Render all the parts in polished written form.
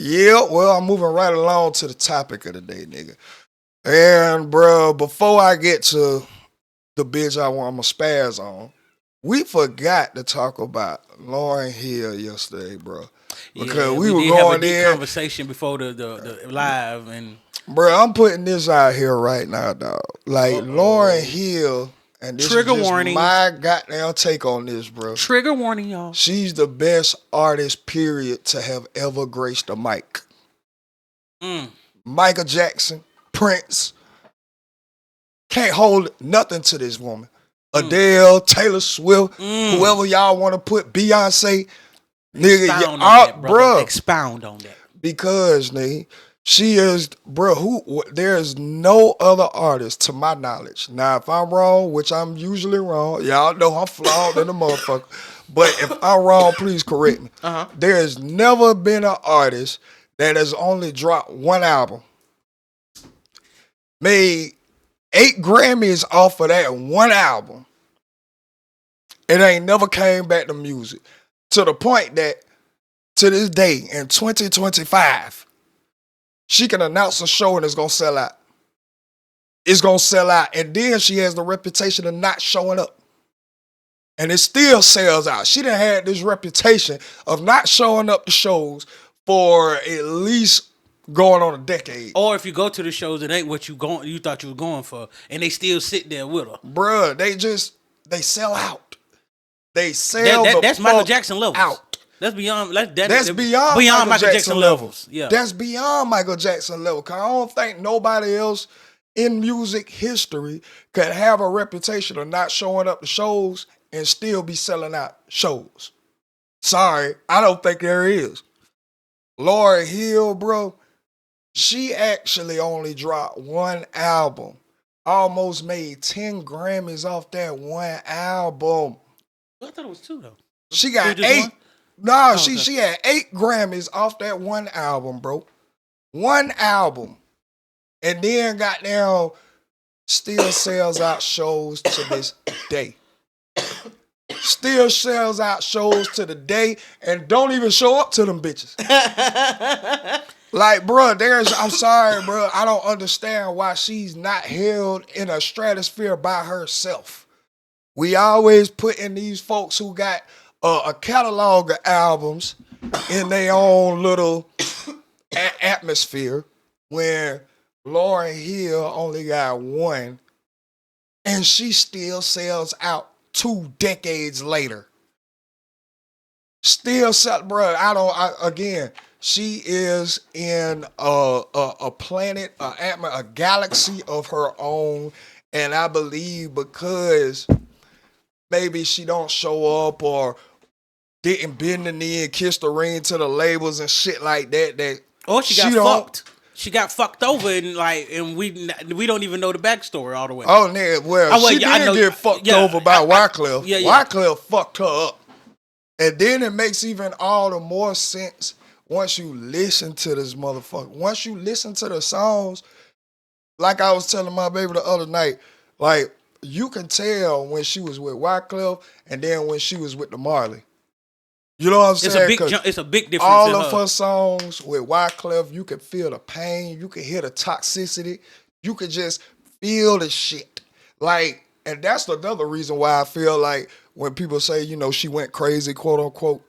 Yeah, well, I'm moving right along to the topic of the day, nigga. And, bro, before I get to the bitch I'm going to spaz on, we forgot to talk about Lauryn Hill yesterday, bro. Because Yeah, we we were did have a going deep in, conversation before the live, and bro, I'm putting this out here right now, dog. Like, Lauryn oh, Hill, and this is trigger just warning, my goddamn take on this, bro. trigger warning, y'all. She's the best artist, period, to have ever graced a mic. Mm, Michael Jackson, Prince, can't hold nothing to this woman. mm, Adele, Taylor Swift, mm. whoever y'all want to put, Beyonce, nigga, yeah, Expound on that, brother. bruh. Expound on that. Because, nigga, she is, bruh, there's no other artist to my knowledge. Now, if I'm wrong, which I'm usually wrong, y'all know I'm flawed in the motherfucker. But if I'm wrong, please correct me. Uh huh. There has never been an artist that has only dropped one album, made 8 Grammys off of that one album. It ain't never came back to music. To the point that to this day in 2025, she can announce a show and it's gonna sell out. It's gonna sell out. And then she has the reputation of not showing up. And it still sells out. She done had this reputation of not showing up to shows for at least going on a decade. Or if you go to the shows, it ain't what you thought you were going for, and they still sit there with her. Bruh, they sell out. They That, sell that the that's Michael fuck Jackson levels. out. That's beyond That's beyond Michael Michael Jackson Jackson levels. levels. Yeah. That's beyond Michael Jackson level. Cause I don't think nobody else in music history could have a reputation of not showing up to shows and still be selling out shows. Sorry, I don't think there is. Lauryn Hill, bro, she actually only dropped one album. Almost made 10 Grammys off that one album. I thought it was two though. She It was got just eight. one. No, Oh, okay. she had 8 Grammys off that one album, bro. One album. And then got down, still sells out shows to this day. Still sells out shows to the day and don't even show up to them bitches. Like, bro, I'm sorry, bro. I don't understand why she's not held in a stratosphere by herself. We always put in these folks who got a catalog of albums in their own little atmosphere, where Lauryn Hill only got one, and she still sells out 2 decades later. Still sell, bro. Again, she is in a planet, a galaxy of her own, and I believe because maybe she don't show up or didn't bend the knee and kiss the ring to the labels and shit like that. That Or she she got don't. fucked. She got fucked over, and we don't even know the backstory all the way. Oh, nigga, well, Oh well, she yeah, I did know. get fucked Yeah, over by Wyclef. yeah, yeah. Wyclef fucked her up. And then it makes even all the more sense once you listen to this motherfucker. Once you listen to the songs, like I was telling my baby the other night, like you can tell when she was with Wyclef and then when she was with the Marley. You know what I'm It's a saying? big Because it's a big difference all in of her. her songs with Wyclef, you can feel the pain, you can hear the toxicity, you can just feel the shit. Like, and that's another reason why I feel like when people say, she went crazy, quote unquote,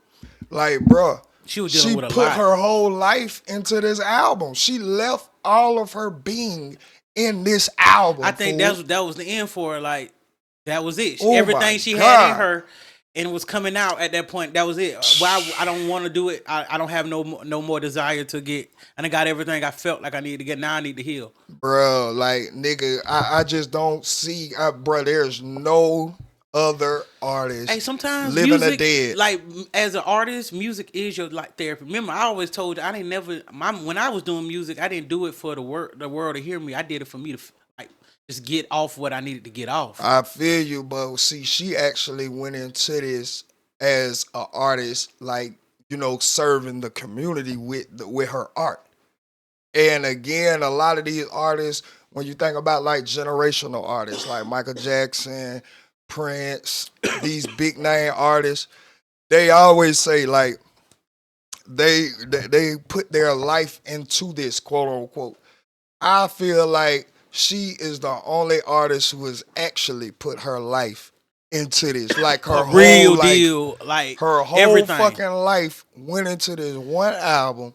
like, bruh, She was dealing she with a put lot. her whole life into this album. She left all of her being in this I album, think fool. that was the end for her. Like that was it. Oh my Everything she had in God. her and was coming out at that point. That was it. Why I don't want to do it. I don't have no more desire to get. And I got everything I felt like I needed to get. Now I need to heal. Bro, like, nigga, I just don't see, bro, there's no other Hey, artist sometimes living or music, dead. like as an artist, music is your like therapy. Remember, I always told you I didn't never. When I was doing music, I didn't do it for the world to hear me. I did it for me to like just get off what I needed to get off. I feel you, but see, she actually went into this as an artist, like, serving the community with her art. And again, a lot of these artists, when you think about like generational artists like Michael Jackson, Prince, these big name artists, they always say like they put their life into this, quote unquote. I feel like she is the only artist who has actually put her life into this. Like A her whole real life, deal, like her whole everything. fucking life went into this one album.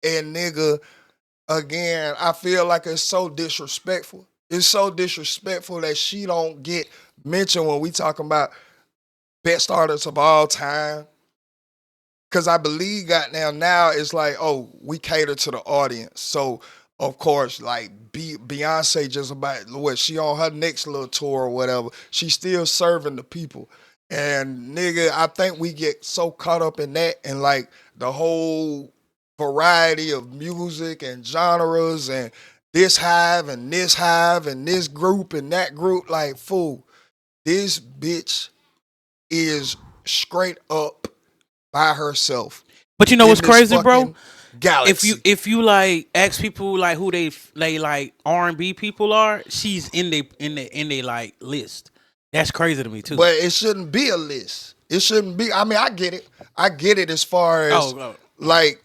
And nigga, again, I feel like it's so disrespectful. It's so disrespectful that she don't get mentioned when we talking about best artists of all time. Cause I believe goddamn now it's like, oh, we cater to the audience. So of course, like Beyonce just about what she on her next little tour or whatever. She's still serving the people. And nigga, I think we get so caught up in that and like the whole variety of music and genres and this hive and this hive and this group and that group. Like, fool, this bitch is straight up by herself But you know in what's this crazy, bro? fucking galaxy. If you like ask people like who they like R&B people are, she's in they like list. That's crazy to me too. But it shouldn't be a list. It shouldn't be. I mean, I get it. I get it as far as like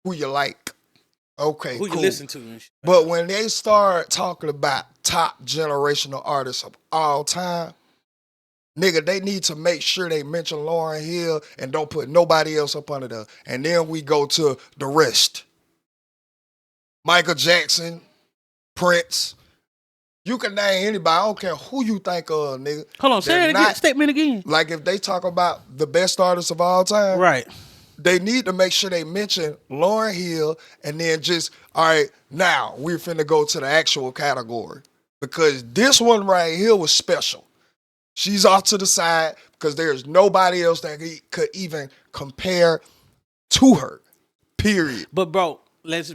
who you like. Okay, who cool. you listen to and shit. But when they start talking about top generational artists of all time, nigga, they need to make sure they mention Lauryn Hill and don't put nobody else up under there. And then we go to the rest. Michael Jackson, Prince. You can name anybody. I don't care who you think of, nigga. Hold on, say it again. Statement again. Like if they talk about the best artists of all time, right? They need to make sure they mention Lauryn Hill and then just, all right, now we're finna go to the actual category. Because this one right here was special. She's off to the side because there's nobody else that could even compare to her. Period. But bro, let's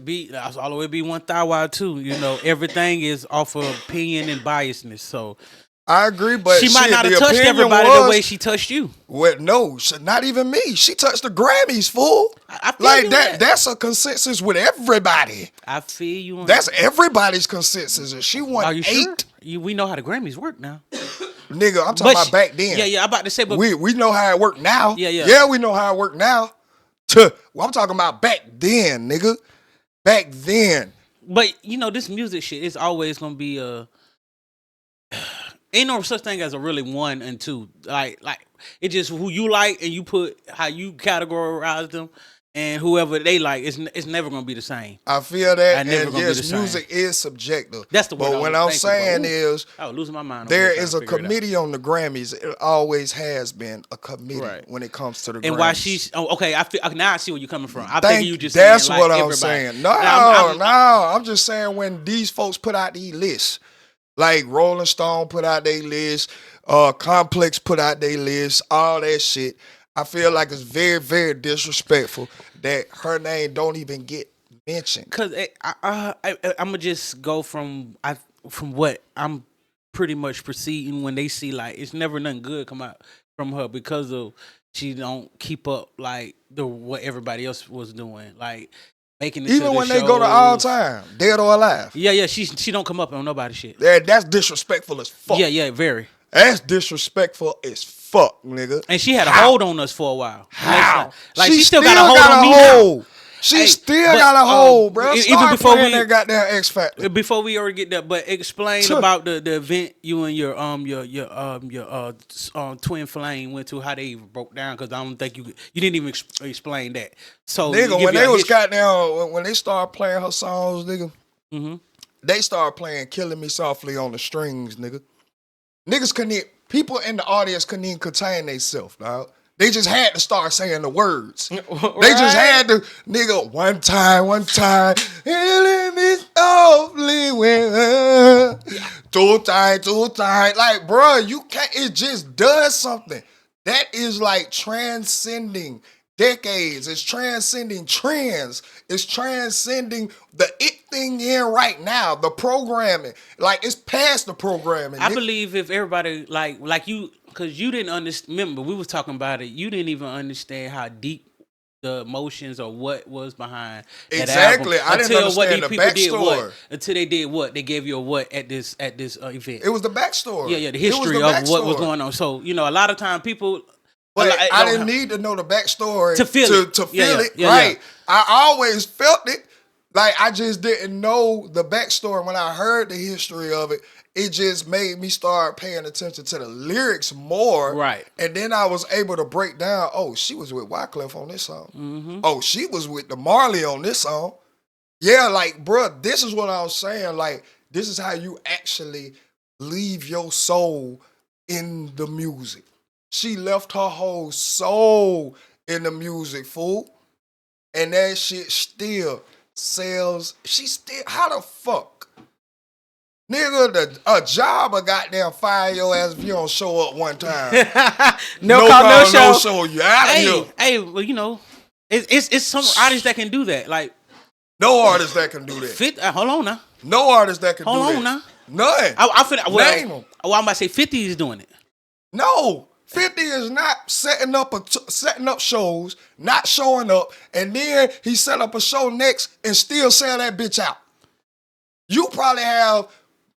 all the way be one thou wide too. You know, everything is off of opinion and biasness. So I agree, but she might not have touched everybody the way she touched you. Well, no, not even me. She touched the Grammys, fool. I feel like you that's a consensus with everybody. I feel you on that's everybody's consensus. And she won 8. Sure? We know how the Grammys work now. Nigga, I'm talking about back then. Yeah, I'm about to say, but we know how it worked now. Yeah, we know how it worked now. Well, I'm talking about back then, nigga. Back then. But you know, this music shit is always gonna be ain't no such thing as a really 1 and 2. Like it's just who you like and you put how you categorize them and whoever they like. It's never gonna be the same. I feel that. And yes, music is subjective. That's the word. But what I'm saying is, I was losing my mind. There is a committee on the Grammys. It always has been a committee when it comes to the Grammys. And why she's okay? Now I see where you're coming from. I think you just that's saying, what like, I'm everybody. saying. No, I'm just saying when these folks put out these lists. Like Rolling Stone put out their list, Complex put out their list, all that shit. I feel like it's very, very disrespectful that her name don't even get mentioned. Cause I'm gonna just go from what I'm pretty much perceiving when they see like it's never nothing good come out from her because of she don't keep up like what everybody else was doing like. Making it even when shows. They go to All Time, Dead or Alive. Yeah, she don't come up on nobody's shit. Yeah, that's disrespectful as fuck. Yeah, very. That's disrespectful as fuck, nigga. And she had a hold on us for a while. How? Like she still got a hold on me now. She still got a hold, bro. Even before that goddamn X Factor. Before we already get that, but explain about the event you and your twin flame went to, how they broke down, because I don't think you didn't even explain that. So nigga, when they was goddamn when they started playing her songs, nigga, they started playing "Killing Me Softly" on the strings, nigga. Niggas couldn't. People in the audience couldn't even contain themselves, dog. They just had to start saying the words. Right. They just had to, nigga, one time, killing me softly when, two times. Like, bro, you can't, it just does something. That is like transcending decades. It's transcending trends. It's transcending the it thing in right now, the programming. Like, it's past the programming. I believe if everybody, like you, because you didn't understand, remember, we was talking about it, you didn't even understand how deep the emotions or what was behind exactly. That album. I didn't understand the backstory. Until they did what? They gave you a what at this event. It was the backstory. Yeah, the history of what was going on. So, you know, a lot of time people, But I didn't need to know the backstory to feel it. To feel it, right? I always felt it. Like, I just didn't know the backstory. When I heard the history of it, it just made me start paying attention to the lyrics more. Right. And then I was able to break down, oh, she was with Wyclef on this song. Oh, she was with the Marley on this song. Yeah, like, bruh, this is what I was saying. Like, this is how you actually leave your soul in the music. She left her whole soul in the music, fool. And that shit still sells. She still, how the fuck? Nigga, a job will goddamn fire your ass if you don't show up one time. No call, no show. No show. You out of here. Hey, well, you know, it's some artists that can do that. Like, no artist that can do that. Hold on now. No artist that can do that. Hold on now. None. Name them. Well, I'm about to say 50 is doing it. No. 50 is not setting up shows, not showing up, and then he set up a show next and still sell that bitch out. You probably have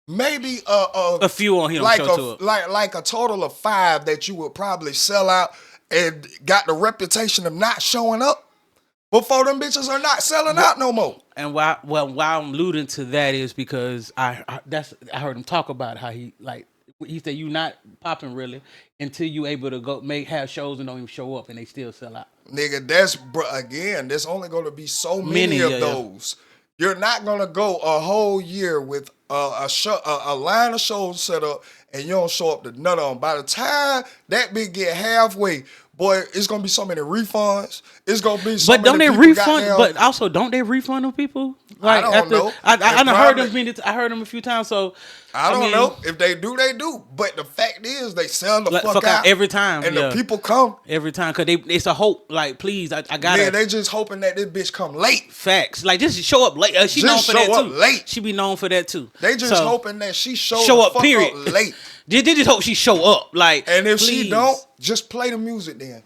maybe a few on here, like a total of 5 that you would probably sell out and got the reputation of not showing up before them bitches are not selling out no more. And why I'm alluding to that is because I heard him talk about how he said you not popping really until you able to go have shows and don't even show up and they still sell out. Nigga, there's only going to be so many of those. Yeah. You're not going to go a whole year with a line of shows set up and you don't show up to none of them. By the time that bitch get halfway, boy, it's going to be so many refunds. It's going to be so many people. But don't they refund? But also, don't they refund them people? Like, I don't know. I heard them a few times. So I don't know. If they do, they do. But the fact is, they sell the fuck out every time, and the people come every time because it's a hope. Like, please, I gotta. Yeah, they just hoping that this bitch come late. Facts. Like, just show up late. She known for that too. Late. She be known for that too. They just hoping that she show up. Period. Up late. They just hope she show up. Like, and if she don't, just play the music then.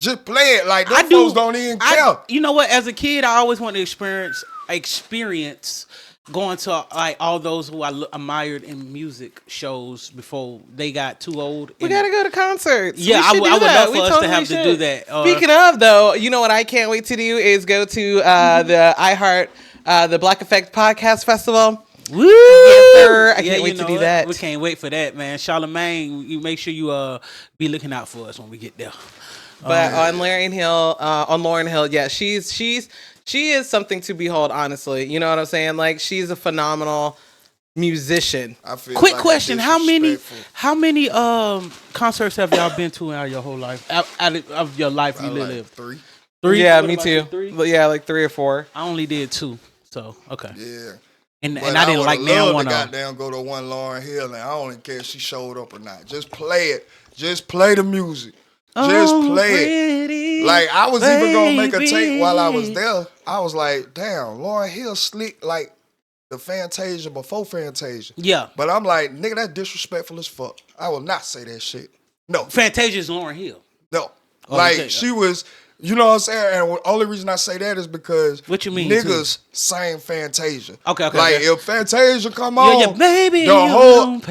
Just play it. Like, those folks don't even care. You know what? As a kid, I always wanted to experience going to like all those who I admired in music shows before they got too old. We gotta go to concerts. Yeah, I would love for us to have to do that. Speaking of though, you know what I can't wait to do is go to the iHeart, the Black Effect Podcast Festival. Woo! Yes, sir. I can't wait to do that. We can't wait for that, man. Charlamagne, you make sure you be looking out for us when we get there. But on Lauryn Hill, yeah, she is something to behold, honestly. You know what I'm saying? Like, she's a phenomenal musician. Quick question: How many concerts have y'all been to in your whole life? Out of your life, you lived 3. Yeah, me too. 3? Yeah, like 3 or 4. I only did 2. So okay. Yeah. And I didn't like that one. Goddamn, go to one Lauryn Hill, and I don't even care if she showed up or not. Just play it. Just play the music. Just play it. Like, I was even gonna make a tape while I was there. I was like, damn, Lauryn Hill slick like the Fantasia before Fantasia. Yeah. But I'm like, nigga, that's disrespectful as fuck. I will not say that shit. No. Fantasia is Lauryn Hill. No. She was. You know what I'm saying? And the only reason I say that is because what you mean, niggas sang Fantasia. Okay. Like, if Fantasia come on, yeah, baby, all the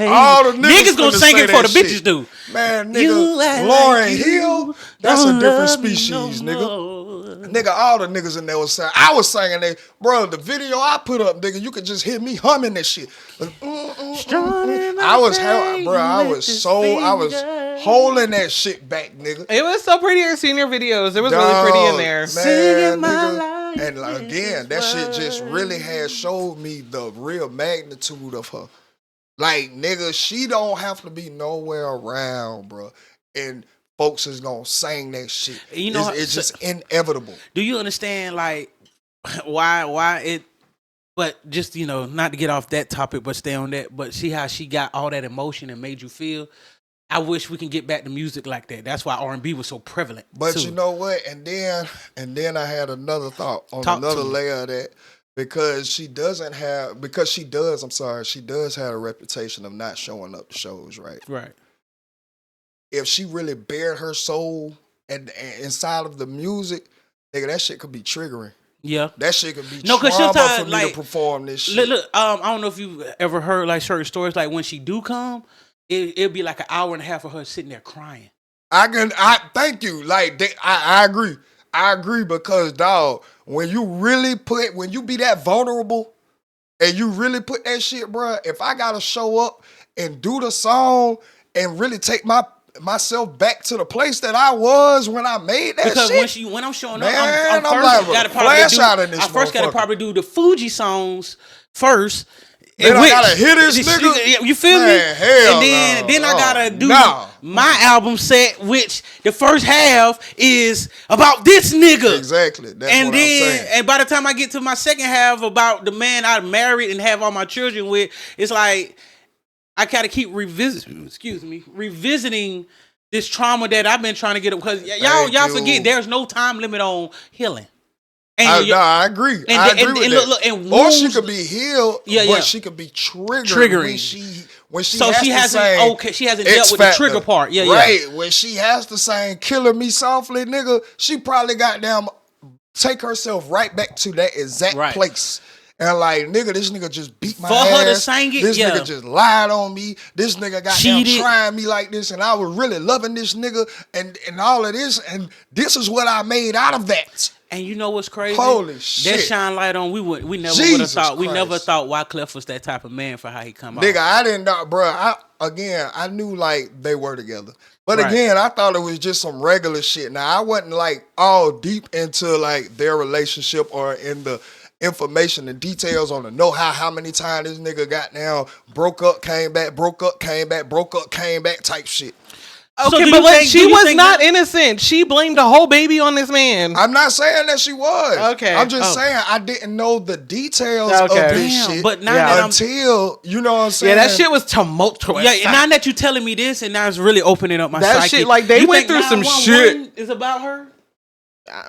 niggas gonna sing it for the bitches do. Man, nigga, Lauryn Hill, that's a different species, nigga. Nigga, all the niggas in there was saying, I was singing that, bro, the video I put up, nigga, you could just hear me humming that shit. I was holding that shit back, nigga. It was so pretty in senior videos. It was really pretty in there. Man, nigga. And like, again, that shit just really has showed me the real magnitude of her. Like, nigga, she don't have to be nowhere around, bro. And folks is gonna sing that shit. You know, it's just inevitable. Do you understand, like, why it? But just, you know, not to get off that topic, but stay on that. But see how she got all that emotion and made you feel. I wish we can get back to music like that. That's why R&B was so prevalent. But you know what? And then I had another thought on another layer of that. Because she does have a reputation of not showing up to shows, right? Right. If she really bared her soul and inside of the music, nigga, that shit could be triggering. Yeah. That shit could be trauma for me to perform this shit. Look, I don't know if you've ever heard like certain stories, like when she do come, it'll be like an hour and a half of her sitting there crying. I thank you. Like I agree. I agree because dog, when you be that vulnerable and you really put that shit, bro. If I gotta show up and do the song and really take myself back to the place that I was when I made that because shit. when I'm showing Man, up, I'm first like gotta a probably flash do. out in this I first gotta motherfucker. probably do the Fuji songs first. Then in I gotta hear this nigga? You feel me? Man, hell And then no. I gotta do No. my album set, which the first half is about this nigga. Exactly. That's And what I'm saying. and by the time I get to my second half about the man I married and have all my children with, it's like I gotta keep revisiting this trauma that I've been trying to get up because y'all forget there's no time limit on healing. And I agree. I agree with that. And or she could be healed, Yeah, but she could be triggering. When she so has she to hasn't say she hasn't dealt with the trigger part. Yeah, right. When she has to say "killing me softly," nigga, she probably got down, take herself right back to that exact place. And like, nigga, this nigga just beat my ass. For her to sing it, this nigga just lied on me. This nigga got down trying me like this, and I was really loving this nigga, and all of this, and this is what I made out of that. And you know what's crazy? Holy shit! That shine light on. We never would have thought. We never thought Wyclef was that type of man for how he come out. Nigga, I didn't know, bro. I knew like they were together, but again, I thought it was just some regular shit. Now I wasn't like all deep into like their relationship or in the information and details on the know how many times this nigga got down, broke up, came back, broke up, came back, broke up, came back type shit. Okay, but she was not innocent. She blamed the whole baby on this man. I'm not saying that she was. Okay. I'm just saying I didn't know the details of this shit. But now until, you know what I'm saying? Yeah, that shit was tumultuous. Yeah, now that you telling me this, and now it's really opening up my psyche. That shit, like, they went through some shit. Is about her?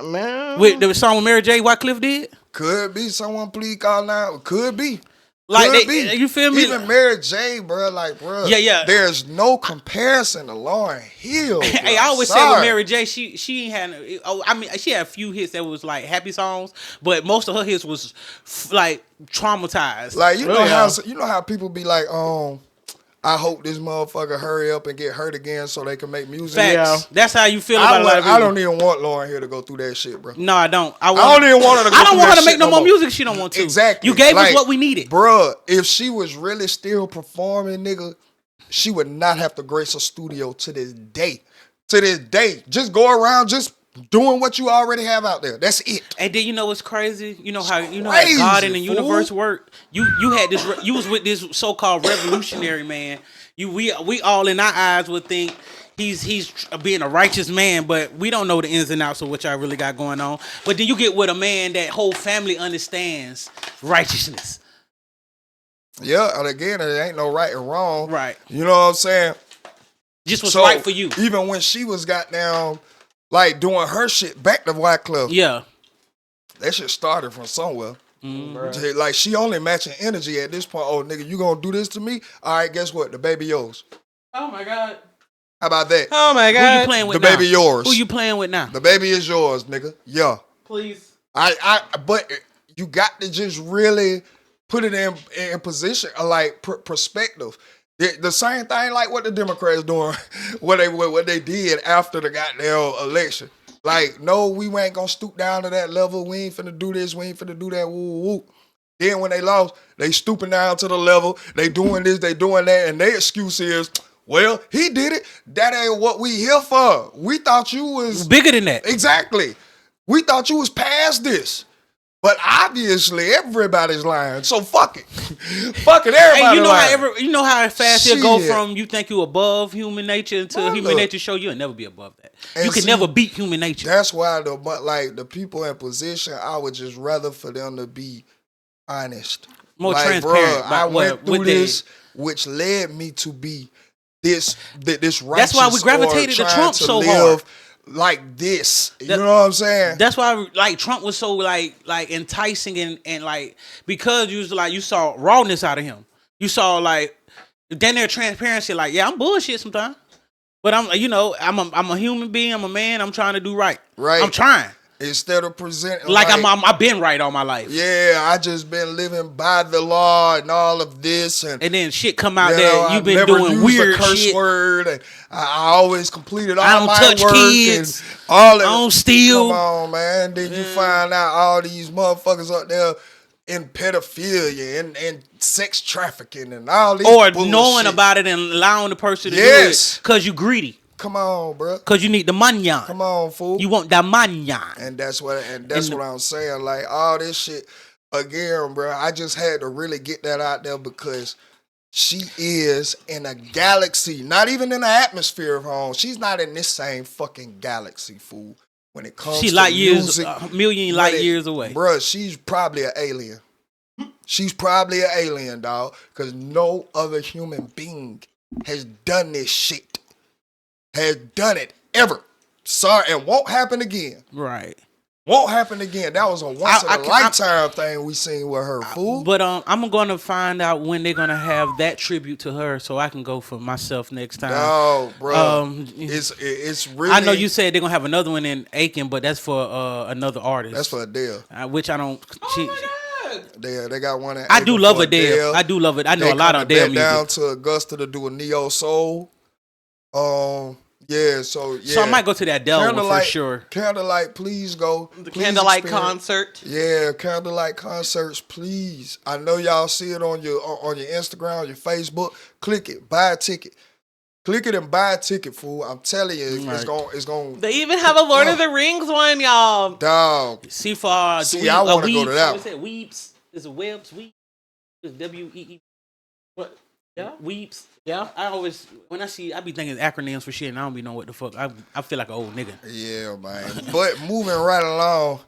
Man. With the song with Mary J. Wyclef did? Could be. Someone please call now. Could be. Like you feel me? Even Mary J, bro, like, bro. Yeah. There's no comparison to Lauryn Hill. Bro. Hey, I always say with Mary J, she had. I mean, she had a few hits that was like happy songs, but most of her hits was like traumatized. Like you know how people be like, I hope this motherfucker hurry up and get hurt again so they can make music. Facts. Yeah. That's how you feel about a lot of people. I don't even want Lauryn Hill to go through that shit, bro. No, I don't. I don't even want her to go I don't through want her that to make shit no more music she don't want to. Exactly. You gave us what we needed. Bruh, if she was really still performing, nigga, she would not have to grace a studio to this day. To this day. Just go around just doing what you already have out there. That's it. And then you know what's crazy? You know how God and the universe work? You had this you was with this so-called revolutionary man. We all in our eyes would think he's being a righteous man, but we don't know the ins and outs of what y'all really got going on. But then you get with a man that whole family understands righteousness. Yeah, and again, it ain't no right or wrong. Right. You know what I'm saying? Just what's right for you. Even when she was goddamn like doing her shit back to Wyclef. Yeah. That shit started from somewhere. Mm-hmm. Like she only matching energy at this point. Oh, nigga, you gonna do this to me? All right, guess what? The baby yours. Oh my God. How about that? Oh my God. Who you playing with now? The baby yours. Who you playing with now? The baby is yours, nigga. Yeah. Please. But you got to just really put it in position, like perspective. The same thing like what the Democrats doing, what they did after the goddamn election. Like, no, we ain't gonna stoop down to that level. We ain't finna do this. We ain't finna do that. Woo, woo. Then when they lost, they stooping down to the level. They doing this, they doing that, and their excuse is, well, he did it. That ain't what we here for. We thought you was bigger than that. Exactly. We thought you was past this. But obviously, everybody's lying. So fuck it. Fuck it, everybody lying. You know how fast it go from you think you above human nature until human nature show you'll never be above that. You can never beat human nature. That's why the people in position, I would just rather for them to be honest. More transparent. Bruh, I went through this, which led me to be this righteous. That's why we gravitated to Trump so hard. Like this, you know what I'm saying? That's why, like, Trump was so like enticing and like, because you saw rawness out of him. You saw like then their transparency. Like, yeah, I'm bullshit sometimes, but I'm a human being. I'm a man. I'm trying to do right. Right. I'm trying. Instead of presenting like I've been right all my life. Yeah, I just been living by the law and all of this, and then shit come out you know, that I you've been never doing used weird a curse shit. word, and I always completed I all don't my touch work kids. and all that. I don't steal. Come on, man. Then you find out all these motherfuckers up there in pedophilia and sex trafficking and all these Or bullshit. knowing about it and allowing the person to do it because you greedy. Come on, bro. Because you need the money. Come on, fool. You want that money. And that's what I'm saying. Like all this shit again, bro. I just had to really get that out there because she is in a galaxy, not even in the atmosphere of her own. She's not in this same fucking galaxy, fool. When it comes to music, million light years away. Bruh, she's probably an alien. She's probably an alien, dog. Because no other human being has done this shit. Has done it ever. Sorry, and won't happen again. Right. Won't happen again. That was a once in a lifetime thing we seen with her, fool. But I'm gonna find out when they're gonna have that tribute to her, so I can go for myself next time. Oh, bro, it's really. I know you said they're gonna have another one in Aiken, but that's for another artist. That's for Adele. Which I don't. They got one. In I do love Adele. I do love it. I know a lot of Adele music. Down to Augusta to do a neo soul. Yeah, so I might go to that Adele one for sure. Candlelight, please go. The Candlelight concert. Yeah, Candlelight concerts, please. I know y'all see it on your Instagram, on your Facebook. Click it, buy a ticket. Click it and buy a ticket, fool. I'm telling you, it's going. They even have a Lord of the Rings one, y'all. Dog. See, I want to go to that. What's that? Weeps. Is it Weeps? It's WEE. What? Yeah. Weeps. Yeah. I always I be thinking acronyms for shit, and I don't be know what the fuck. I feel like an old nigga. Yeah, man. But moving right along,